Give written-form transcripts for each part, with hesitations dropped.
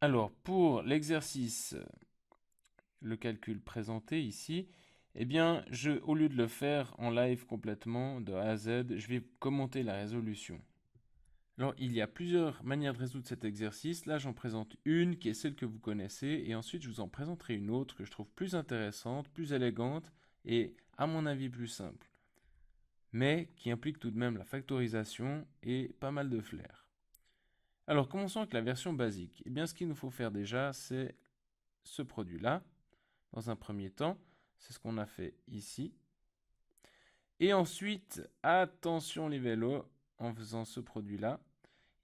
Alors, pour l'exercice, le calcul présenté ici, eh bien, au lieu de le faire en live complètement, de A à Z, je vais commenter la résolution. Alors, il y a plusieurs manières de résoudre cet exercice. Là, j'en présente une qui est celle que vous connaissez, et ensuite, je vous en présenterai une autre que je trouve plus intéressante, plus élégante, et à mon avis plus simple, mais qui implique tout de même la factorisation et pas mal de flair. Alors, commençons avec la version basique. Eh bien, ce qu'il nous faut faire déjà, c'est ce produit-là. Dans un premier temps, c'est ce qu'on a fait ici. Et ensuite, attention les vélos, en faisant ce produit-là,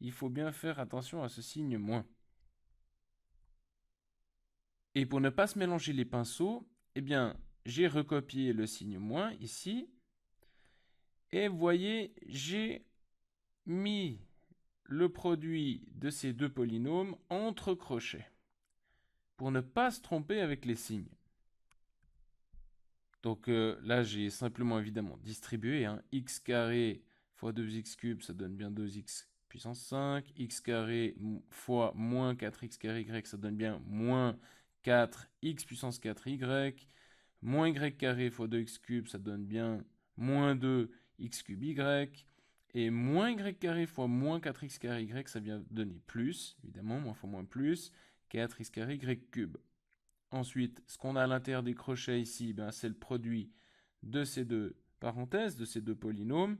il faut bien faire attention à ce signe moins. Et pour ne pas se mélanger les pinceaux, eh bien, j'ai recopié le signe moins ici. Et vous voyez, j'ai mis le produit de ces deux polynômes entre crochets pour ne pas se tromper avec les signes. Donc là, j'ai simplement évidemment distribué. X carré fois 2x cube, ça donne bien 2x puissance 5. X carré fois moins 4x carré y, ça donne bien moins 4x puissance 4y. Moins y carré fois 2x cube, ça donne bien moins 2x cube y. Et moins y carré fois moins 4x carré y, ça vient donner plus, évidemment, moins fois moins plus, 4x carré y cube. Ensuite, ce qu'on a à l'intérieur des crochets ici, ben, c'est le produit de ces deux parenthèses, de ces deux polynômes,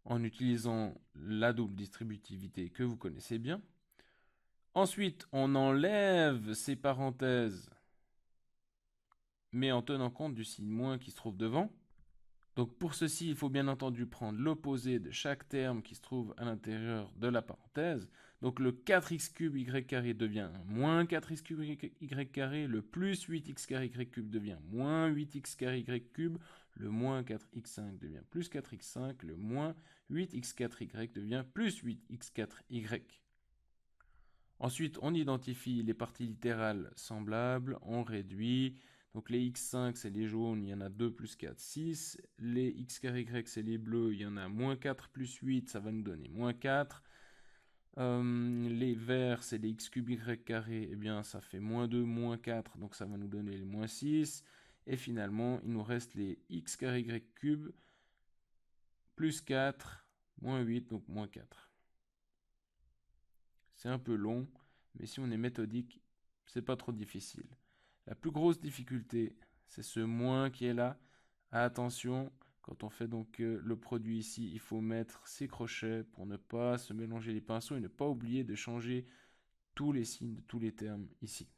en utilisant la double distributivité que vous connaissez bien. Ensuite, on enlève ces parenthèses, mais en tenant compte du signe moins qui se trouve devant. Donc pour ceci, il faut bien entendu prendre l'opposé de chaque terme qui se trouve à l'intérieur de la parenthèse. Donc le 4x cube y carré devient moins 4x cube y carré, le plus 8x carré y cube devient moins 8x carré y cube, le moins 4x5 devient plus 4x5, le moins 8x4y devient plus 8x4y. Ensuite, on identifie les parties littérales semblables, on réduit. Donc les x5, c'est les jaunes, il y en a 2 plus 4, 6. Les x carré y, c'est les bleus, il y en a moins 4 plus 8, ça va nous donner moins 4. Les verts, c'est les x cube y carré, eh bien ça fait moins 2, moins 4, donc ça va nous donner les moins 6. Et finalement, il nous reste les x carré y cube plus 4, moins 8, donc moins 4. C'est un peu long, mais si on est méthodique, c'est pas trop difficile. La plus grosse difficulté, c'est ce moins qui est là. Attention, quand on fait donc le produit ici, il faut mettre ses crochets pour ne pas se mélanger les pinceaux et ne pas oublier de changer tous les signes de tous les termes ici.